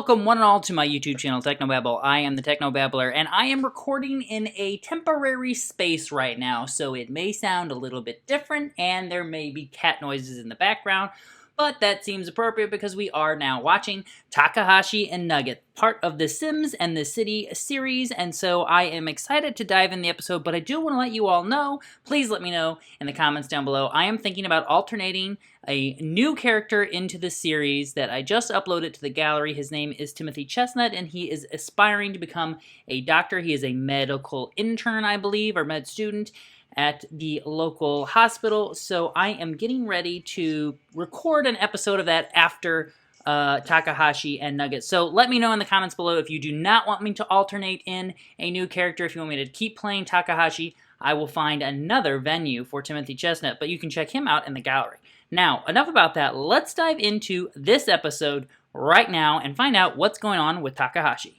Welcome one and all to my YouTube channel, Technobabble. I am the Technobabbler, and I am recording in a temporary space right now, so it may sound a little bit different, and there may be cat noises in the background, but that seems appropriate because we are now watching Takahashi and Nugget, part of the Sims and the City series, and so I am excited to dive in the episode, but I do want to let you all know, please let me know in the comments down below. I am thinking about alternating a new character into the series that I just uploaded to the gallery. His name is Timothy Chestnut, and he is aspiring to become a doctor. He is a medical intern, I believe, or med student at the local hospital. So I am getting ready to record an episode of that after Takahashi and Nugget. So let me know in the comments below if you do not want me to alternate in a new character. If you want me to keep playing Takahashi, I will find another venue for Timothy Chestnut, but you can check him out in the gallery. Now, enough about that. Let's dive into this episode right now and find out what's going on with Takahashi.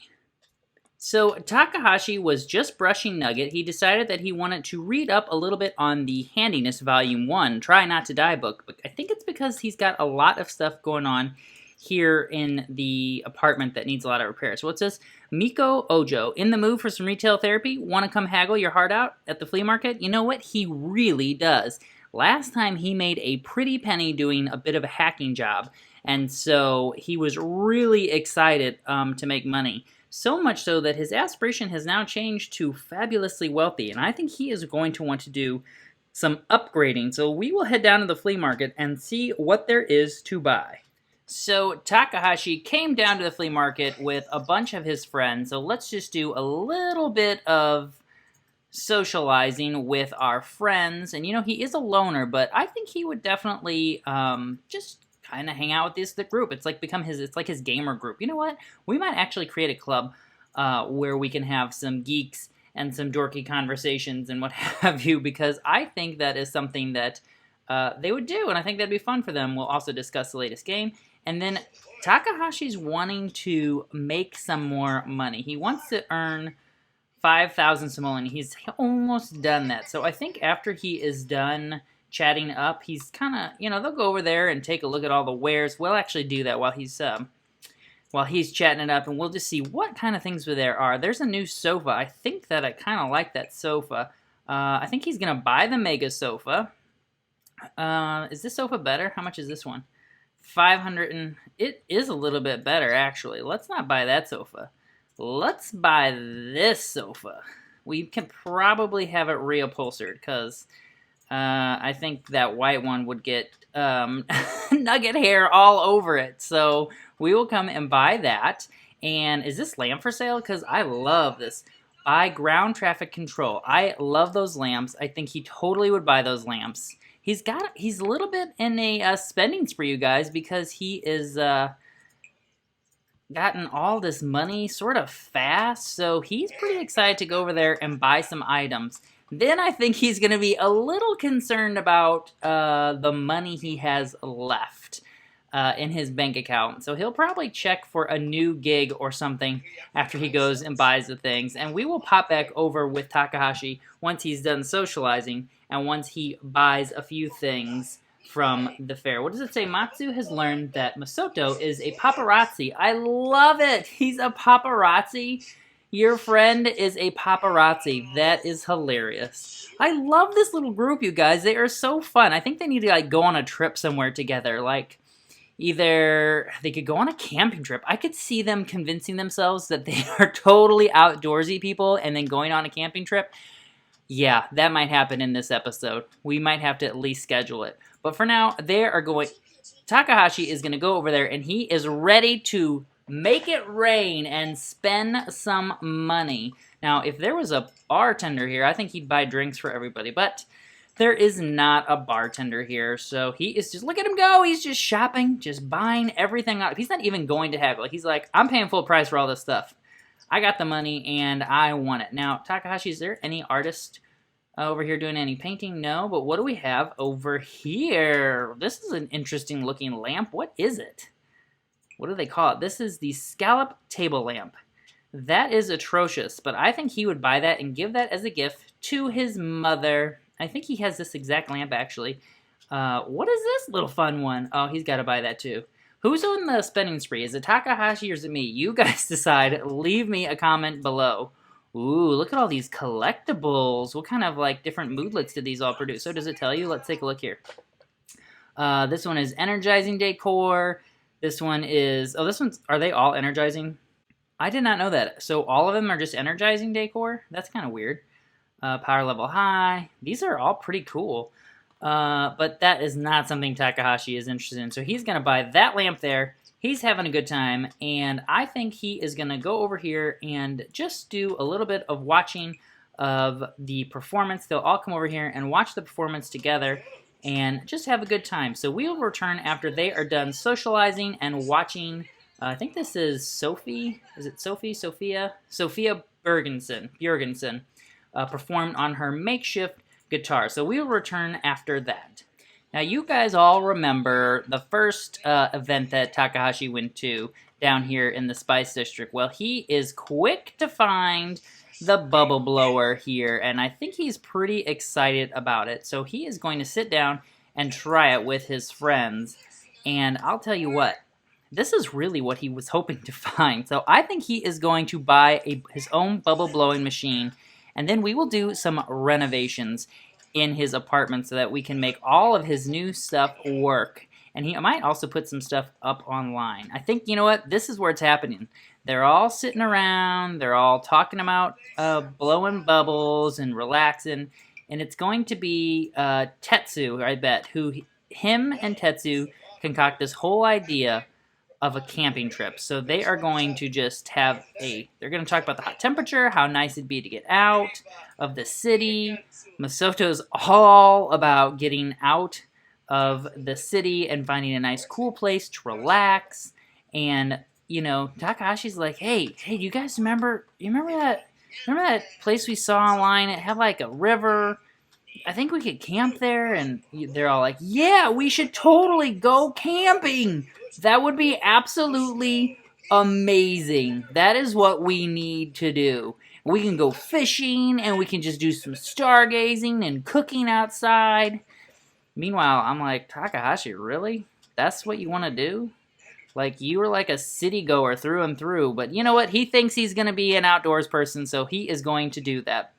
So, Takahashi was just brushing Nugget. He decided that he wanted to read up a little bit on the Handiness Volume 1, Try Not to Die book. But I think it's because he's got a lot of stuff going on here in the apartment that needs a lot of repair. So, it says, Miko Ojo, in the mood for some retail therapy? Want to come haggle your heart out at the flea market? You know what? He really does. Last time he made a pretty penny doing a bit of a hacking job, and so he was really excited to make money. So much so that his aspiration has now changed to fabulously wealthy, and I think he is going to want to do some upgrading. So we will head down to the flea market and see what there is to buy. So Takahashi came down to the flea market with a bunch of his friends, so let's just do a little bit of socializing with our friends. And you know, he is a loner, but I think he would definitely just kind of hang out with the group. It's like his gamer group. You know what? We might actually create a club where we can have some geeks and some dorky conversations and what have you, because I think that is something that they would do, and I think that'd be fun for them. We'll also discuss the latest game, and then Takahashi's wanting to make some more money. He wants to earn 5,000 simoleon. He's almost done that. So I think after he is done chatting up, he's kind of, you know, they'll go over there and take a look at all the wares. We'll actually do that while he's chatting it up, and we'll just see what kind of things there are. There's a new sofa. I think that I kind of like that sofa. I think he's going to buy the mega sofa. Is this sofa better? How much is this one? 500, and it is a little bit better, actually. Let's not buy that sofa. Let's buy this sofa. We can probably have it reupholstered, because I think that white one would get Nugget hair all over it. So we will come and buy that. And is this lamp for sale? Because I love this. Buy ground traffic control. I love those lamps. I think he totally would buy those lamps. He's a little bit in a spending spree, you guys, because he is gotten all this money sort of fast, so he's pretty excited to go over there and buy some items. Then I think he's going to be a little concerned about the money he has left in his bank account. So he'll probably check for a new gig or something after he goes and buys the things. And we will pop back over with Takahashi once he's done socializing and once he buys a few things from the fair. What does it say? Matsu has learned that Masato is a paparazzi. I love it! He's a paparazzi. Your friend is a paparazzi. That is hilarious. I love this little group, you guys. They are so fun. I think they need to like go on a trip somewhere together. Like, either they could go on a camping trip. I could see them convincing themselves that they are totally outdoorsy people and then going on a camping trip. Yeah, that might happen in this episode. We might have to at least schedule it. But for now, Takahashi is going to go over there, and he is ready to make it rain and spend some money. Now, if there was a bartender here, I think he'd buy drinks for everybody. But there is not a bartender here, so he is just, look at him go. He's just shopping, just buying everything out. He's not even going to haggle. He's like, I'm paying full price for all this stuff. I got the money, and I want it. Now, Takahashi, is there any artist over here doing any painting? No, but what do we have over here? This is an interesting looking lamp. What is it? What do they call it? This is the scallop table lamp. That is atrocious, but I think he would buy that and give that as a gift to his mother. I think he has this exact lamp, actually. What is this little fun one? Oh, he's got to buy that too. Who's on the spending spree? Is it Takahashi or is it me? You guys decide. Leave me a comment below. Ooh, look at all these collectibles. What kind of, like, different moodlets did these all produce? So does it tell you? Let's take a look here. This one is energizing decor. This one is... Oh, this one's... Are they all energizing? I did not know that. So all of them are just energizing decor? That's kind of weird. Power level high. These are all pretty cool. But that is not something Takahashi is interested in. So he's going to buy that lamp there. He's having a good time. And I think he is going to go over here and just do a little bit of watching of the performance. They'll all come over here and watch the performance together and just have a good time. So we'll return after they are done socializing and watching. I think this is Sophie. Is it Sophie? Sophia Bjorgensen performed on her makeshift guitar. So we will return after that. Now, you guys all remember the first event that Takahashi went to down here in the Spice District. Well, he is quick to find the bubble blower here, and I think he's pretty excited about it. So he is going to sit down and try it with his friends. And I'll tell you what, this is really what he was hoping to find. So I think he is going to buy his own bubble blowing machine, and then we will do some renovations in his apartment so that we can make all of his new stuff work. And he might also put some stuff up online. I think, you know what, this is where it's happening. They're all sitting around, they're all talking about blowing bubbles and relaxing, and it's going to be Tetsu, I bet, him and Tetsu concoct this whole idea of a camping trip. So they are going to just have they're going to talk about the hot temperature, how nice it'd be to get out of the city. Masato's all about getting out of the city and finding a nice cool place to relax. And, you know, Takahashi's like, hey, you guys remember that place we saw online? It had like a river. I think we could camp there. And they're all like, yeah, we should totally go camping. That would be absolutely amazing. That is what we need to do. We can go fishing, and we can just do some stargazing and cooking outside. Meanwhile, I'm like, Takahashi, really? That's what you want to do? Like, you were like a city goer through and through, but you know what? He thinks he's going to be an outdoors person, so he is going to do that.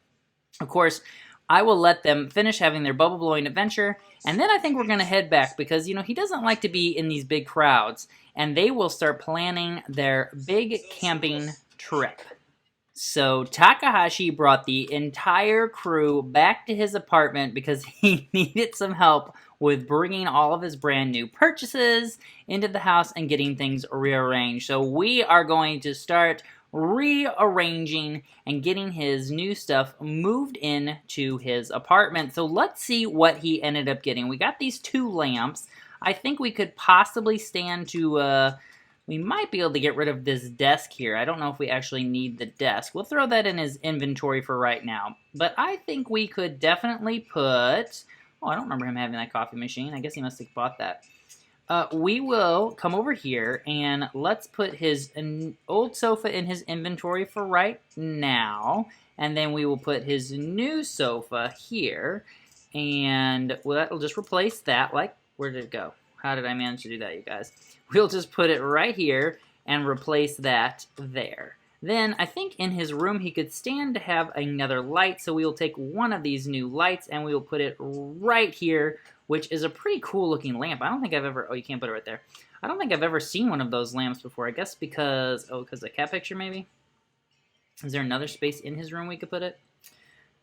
Of course, I will let them finish having their bubble blowing adventure, and then I think we're going to head back because, you know, he doesn't like to be in these big crowds, and they will start planning their big camping trip. So Takahashi brought the entire crew back to his apartment because he needed some help with bringing all of his brand new purchases into the house and getting things rearranged. So we are going to start rearranging and getting his new stuff moved in to his apartment. So let's see what he ended up getting. We got these 2 lamps. I think we could possibly stand to, we might be able to get rid of this desk here. I don't know if we actually need the desk. We'll throw that in his inventory for right now. But I think we could definitely put, oh, I don't remember him having that coffee machine. I guess he must have bought that. We will come over here and let's put his old sofa in his inventory for right now. And then we will put his new sofa here. And well, that'll just replace that. Like, where did it go? How did I manage to do that, you guys? We'll just put it right here and replace that there. Then I think in his room he could stand to have another light. So we will take one of these new lights and we will put it right here, which is a pretty cool looking lamp. I don't think I've ever, oh, you can't put it right there. I don't think I've ever seen one of those lamps before. I guess because, oh, because the cat picture maybe? Is there another space in his room we could put it?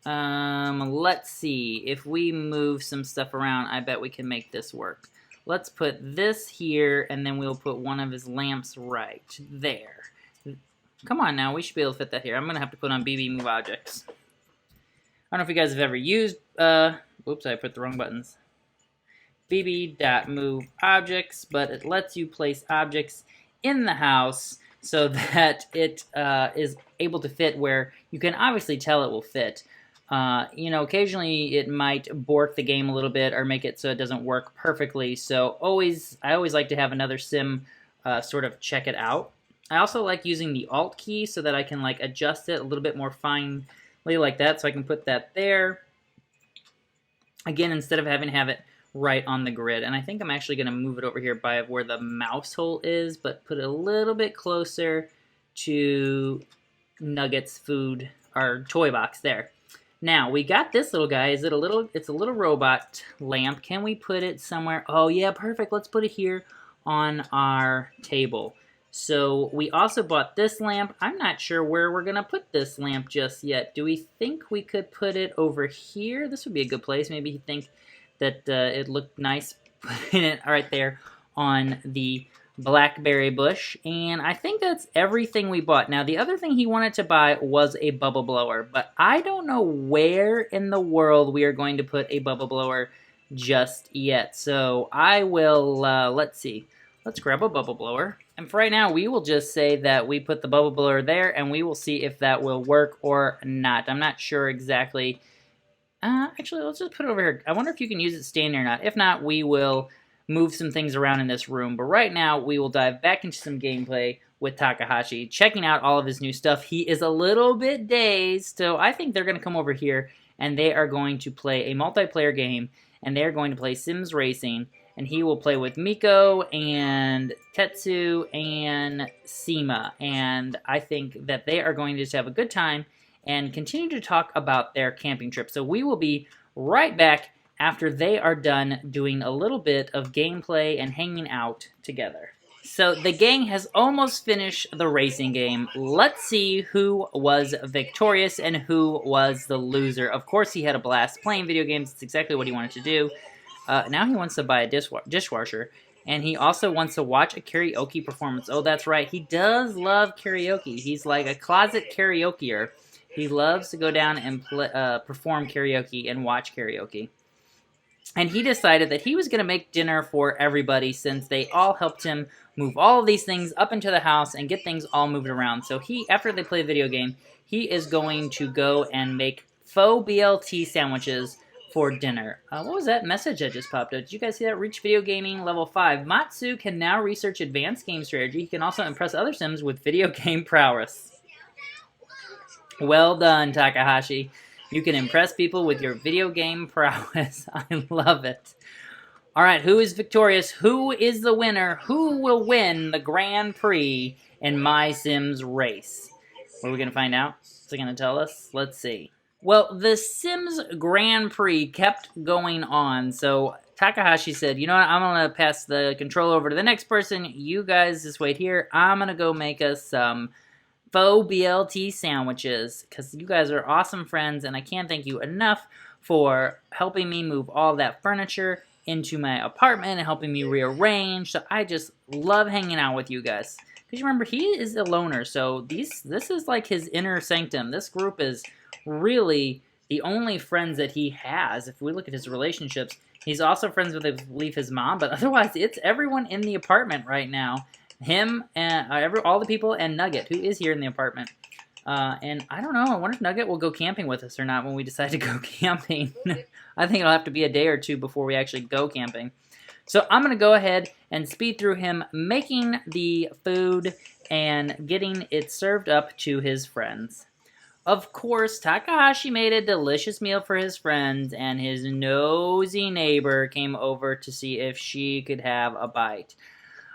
Let's see. If we move some stuff around, I bet we can make this work. Let's put this here, and then we'll put one of his lamps right there. Come on now, we should be able to fit that here. I'm going to have to put on BB Move Objects. I don't know if you guys have ever used, whoops, I put the wrong buttons. BB.Move Objects, but it lets you place objects in the house so that it is able to fit where you can obviously tell it will fit. You know, occasionally it might bork the game a little bit or make it so it doesn't work perfectly. So I always like to have another sim sort of check it out. I also like using the Alt key so that I can like adjust it a little bit more finely like that. So I can put that there. Again, instead of having to have it right on the grid. And I think I'm actually going to move it over here by where the mouse hole is, but put it a little bit closer to Nugget's food, or toy box there. Now, we got this little guy. It's a little robot lamp. Can we put it somewhere? Oh, yeah, perfect. Let's put it here on our table. So we also bought this lamp. I'm not sure where we're going to put this lamp just yet. Do we think we could put it over here? This would be a good place. Maybe you think that it looked nice putting it right there on the blackberry bush. And I think that's everything we bought. Now, the other thing he wanted to buy was a bubble blower, but I don't know where in the world we are going to put a bubble blower just yet. So I will, let's see. Let's grab a bubble blower. And for right now, we will just say that we put the bubble blower there, and we will see if that will work or not. I'm not sure exactly. Actually, let's just put it over here. I wonder if you can use it standing or not. If not, we will move some things around in this room. But right now, we will dive back into some gameplay with Takahashi, checking out all of his new stuff. He is a little bit dazed, so I think they're going to come over here, and they are going to play a multiplayer game, and they're going to play Sims Racing. And he will play with Miko and Tetsu and Seema. And I think that they are going to just have a good time and continue to talk about their camping trip. So we will be right back after they are done doing a little bit of gameplay and hanging out together. So the gang has almost finished the racing game. Let's see who was victorious and who was the loser. Of course, he had a blast playing video games. It's exactly what he wanted to do. Now he wants to buy a dishwasher, and he also wants to watch a karaoke performance. Oh, that's right. He does love karaoke. He's like a closet karaokeer. He loves to go down and perform karaoke and watch karaoke. And he decided that he was going to make dinner for everybody since they all helped him move all of these things up into the house and get things all moved around. So after they play a video game, he is going to go and make faux BLT sandwiches for dinner. What was that message that just popped up? Did you guys see that? Reach video gaming level 5. Matsu can now research advanced game strategy. He can also impress other Sims with video game prowess. Well done, Takahashi. You can impress people with your video game prowess. I love it. All right, who is victorious? Who is the winner? Who will win the Grand Prix in My Sims Race? What are we going to find out? Is it going to tell us? Let's see. Well, the Sims Grand Prix kept going on, so Takahashi said, you know what, I'm going to pass the control over to the next person. You guys just wait here. I'm going to go make us some faux BLT sandwiches, because you guys are awesome friends, and I can't thank you enough for helping me move all that furniture into my apartment and helping me rearrange. So I just love hanging out with you guys. Because you remember, he is a loner, so this is like his inner sanctum. This group is really the only friends that he has. If we look at his relationships, he's also friends with, I believe, his mom, but otherwise it's everyone in the apartment right now. Him and all the people, and Nugget, who is here in the apartment. And I don't know, I wonder if Nugget will go camping with us or not when we decide to go camping. I think it'll have to be a day or two before we actually go camping. So I'm going to go ahead and speed through him making the food and getting it served up to his friends. Of course, Takahashi made a delicious meal for his friends, and his nosy neighbor came over to see if she could have a bite.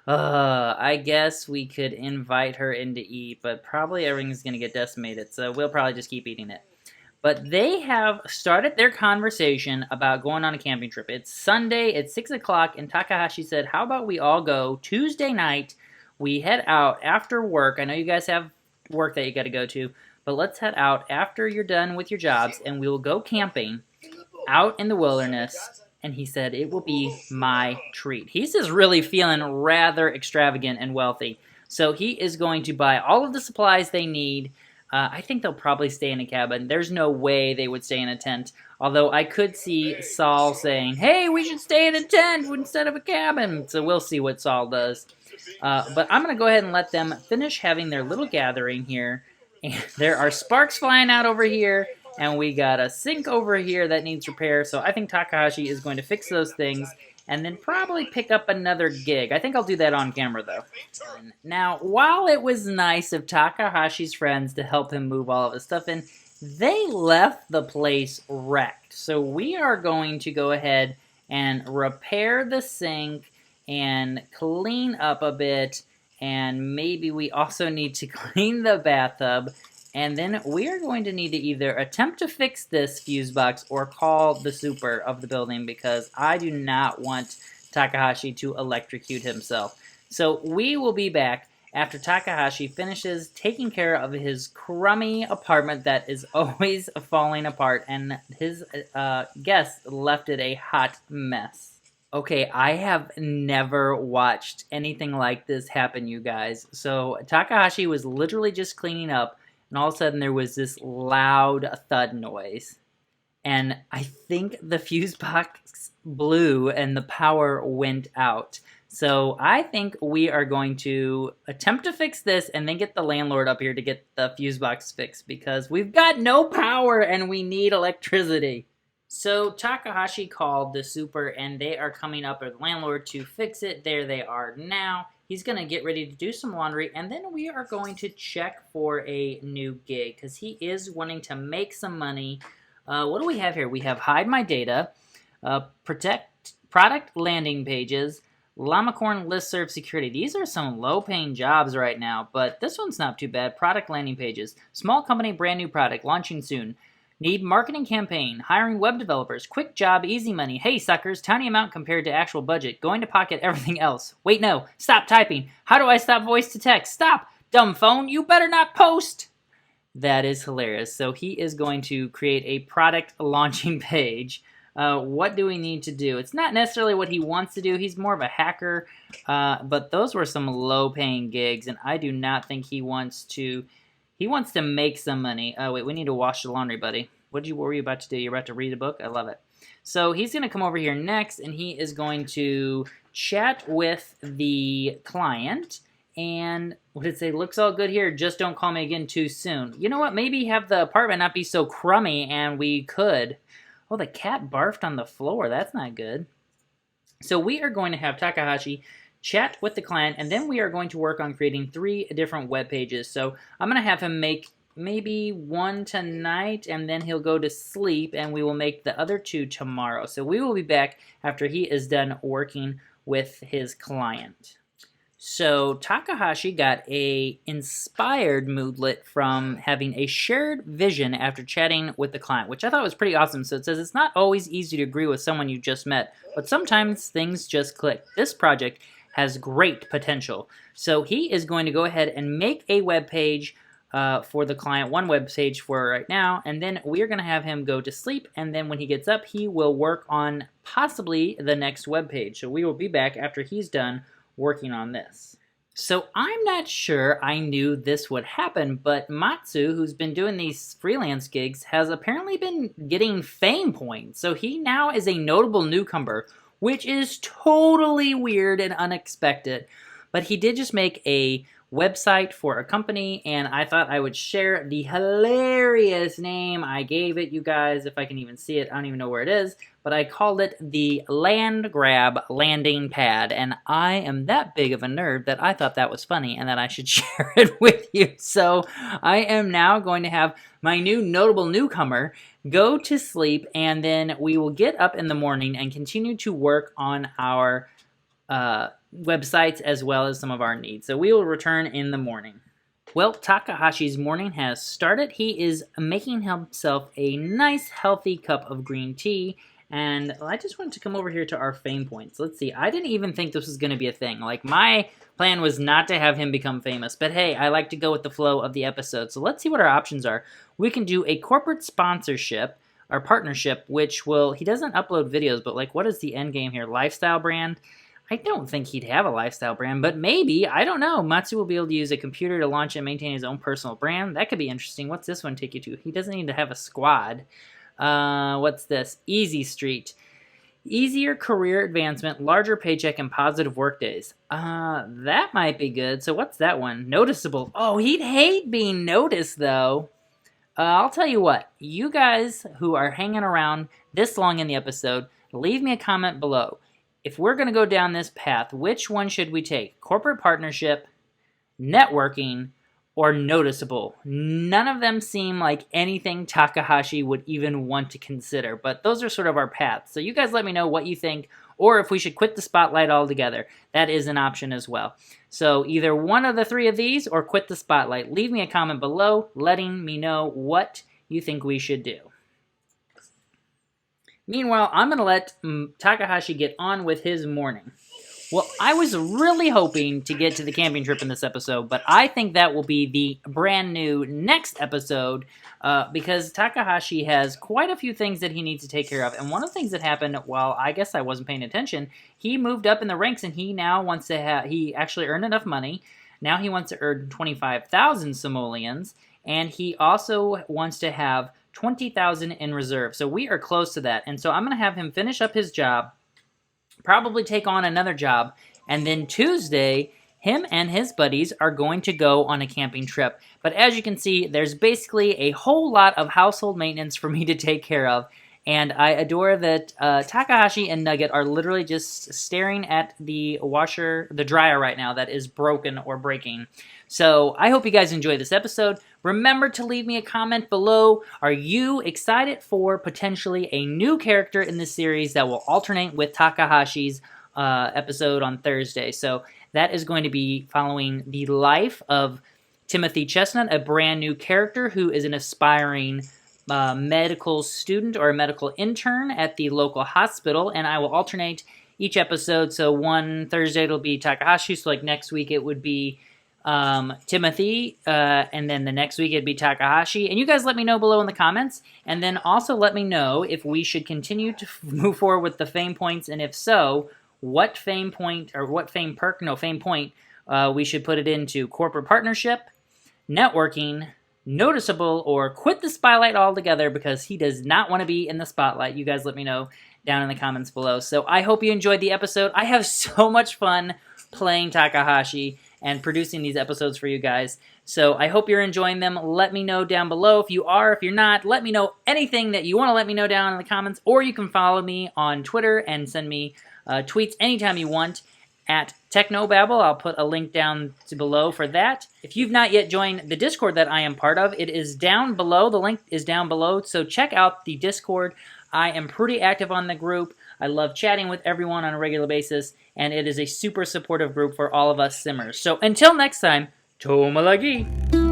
I guess we could invite her in to eat, but probably everything's going to get decimated, so we'll probably just keep eating it. But they have started their conversation about going on a camping trip. It's Sunday, it's 6 o'clock, and Takahashi said, how about we all go Tuesday night, we head out after work. I know you guys have work that you got to go to, but let's head out after you're done with your jobs, and we will go camping out in the wilderness. And he said, it will be my treat. He's just really feeling rather extravagant and wealthy. So he is going to buy all of the supplies they need. I think they'll probably stay in a cabin. There's no way they would stay in a tent. Although I could see Saul saying, hey, we should stay in a tent instead of a cabin. So we'll see what Saul does. But I'm going to go ahead and let them finish having their little gathering here. And there are sparks flying out over here. And we got a sink over here that needs repair. So I think Takahashi is going to fix those things and then probably pick up another gig. I think I'll do that on camera, though. Now, while it was nice of Takahashi's friends to help him move all of his stuff in, they left the place wrecked. So we are going to go ahead and repair the sink and clean up a bit, and maybe we also need to clean the bathtub. And then we are going to need to either attempt to fix this fuse box or call the super of the building, because I do not want Takahashi to electrocute himself. So we will be back after Takahashi finishes taking care of his crummy apartment that is always falling apart, and his guests left it a hot mess. Okay, I have never watched anything like this happen, you guys. So Takahashi was literally just cleaning up, and all of a sudden there was this loud thud noise. And I think the fuse box blew and the power went out. So I think we are going to attempt to fix this and then get the landlord up here to get the fuse box fixed, because we've got no power and we need electricity. So Takahashi called the super and they are coming up, or the landlord, to fix it. There they are now. He's going to get ready to do some laundry, and then we are going to check for a new gig, because he is wanting to make some money. What do we have here? We have hide my data, protect product landing pages, Llamacorn listserv security. These are some low-paying jobs right now, but this one's not too bad. Product landing pages, small company, brand new product, launching soon. Need marketing campaign, hiring web developers, quick job, easy money. Hey suckers, tiny amount compared to actual budget. Going to pocket everything else. Wait, no, stop typing. How do I stop voice to text? Stop, dumb phone, you better not post. That is hilarious. So he is going to create a product launching page. What do we need to do? It's not necessarily what he wants to do. He's more of a hacker, but those were some low-paying gigs, and I do not think he wants to. He wants to make some money. Oh, wait, we need to wash the laundry, buddy. What were you about to do? You're about to read a book? I love it. So he's going to come over here next, and he is going to chat with the client. And what did it say? Looks all good here. Just don't call me again too soon. You know what? Maybe have the apartment not be so crummy, and we could. Oh, the cat barfed on the floor. That's not good. So we are going to have Takahashi chat with the client, and then we are going to work on creating 3 different web pages. So I'm going to have him make maybe 1 tonight, and then he'll go to sleep, and we will make the other 2 tomorrow. So we will be back after he is done working with his client. So Takahashi got a inspired moodlet from having a shared vision after chatting with the client, which I thought was pretty awesome. So it says, it's not always easy to agree with someone you just met, but sometimes things just click. This project has great potential. So he is going to go ahead and make a web page for the client, 1 web page for right now, and then we're going to have him go to sleep, and then when he gets up, he will work on possibly the next web page. So we will be back after he's done working on this. So I'm not sure I knew this would happen, but Matsu, who's been doing these freelance gigs, has apparently been getting fame points. So he now is a notable newcomer, which is totally weird and unexpected. But he did just make a website for a company, and I thought I would share the hilarious name I gave it, you guys. If I can even see it, I don't even know where it is, but I called it the Land Grab Landing Pad, and I am that big of a nerd that I thought that was funny and that I should share it with you. So I am now going to have my new notable newcomer go to sleep, and then we will get up in the morning and continue to work on our websites as well as some of our needs. So we will return in the morning. Well, Takahashi's morning has started. He is making himself a nice healthy cup of green tea, and I just wanted to come over here to our fame points. Let's see, I didn't even think this was going to be a thing. Like, my plan was not to have him become famous, but hey, I like to go with the flow of the episode. So let's see what our options are. We can do a corporate sponsorship, our partnership, which will, he doesn't upload videos, but like, what is the end game here? Lifestyle brand? I don't think he'd have a lifestyle brand, but maybe, I don't know. Matsu will be able to use a computer to launch and maintain his own personal brand. That could be interesting. What's this one take you to? He doesn't need to have a squad. What's this? Easy Street. Easier career advancement, larger paycheck, and positive work days. That might be good. So what's that one? Noticeable. Oh, he'd hate being noticed, though. I'll tell you what. You guys who are hanging around this long in the episode, leave me a comment below. If we're going to go down this path, which one should we take? Corporate partnership, networking, or noticeable. None of them seem like anything Takahashi would even want to consider, but those are sort of our paths. So you guys let me know what you think, or if we should quit the spotlight altogether. That is an option as well. So either one of the three of these or quit the spotlight. Leave me a comment below letting me know what you think we should do. Meanwhile, I'm going to let Takahashi get on with his morning. Well, I was really hoping to get to the camping trip in this episode, but I think that will be the brand new next episode because Takahashi has quite a few things that he needs to take care of. And one of the things that happened, while I guess I wasn't paying attention, he moved up in the ranks and he now wants to have, he actually earned enough money. Now he wants to earn 25,000 simoleons, and he also wants to have 20,000 in reserve. So we are close to that. And so I'm going to have him finish up his job, probably take on another job, and then Tuesday, him and his buddies are going to go on a camping trip. But as you can see, there's basically a whole lot of household maintenance for me to take care of, and I adore that Takahashi and Nugget are literally just staring at the dryer right now that is broken or breaking. So I hope you guys enjoy this episode. Remember to leave me a comment below. Are you excited for potentially a new character in this series that will alternate with Takahashi's episode on Thursday? So that is going to be following the life of Timothy Chestnut, a brand new character who is an aspiring medical student or a medical intern at the local hospital, and I will alternate each episode. So one Thursday it'll be Takahashi, so like next week it would be Timothy, and then the next week it'd be Takahashi. And you guys let me know below in the comments, and then also let me know if we should continue to move forward with the fame points, and if so, what fame point, or what fame perk, no, fame point, we should put it into: corporate partnership, networking, noticeable, or quit the spotlight altogether, because he does not want to be in the spotlight. You guys let me know down in the comments below. So I hope you enjoyed the episode. I have so much fun playing Takahashi and producing these episodes for you guys. So I hope you're enjoying them. Let me know down below if you are. If you're not, let me know anything that you want to let me know down in the comments, or you can follow me on Twitter and send me tweets anytime you want at Technobabble. I'll put a link down below for that. If you've not yet joined the Discord that I am part of, it is down below. The link is down below, so check out the Discord. I am pretty active on the group. I love chatting with everyone on a regular basis, and it is a super supportive group for all of us simmers. So until next time, Tomalagi!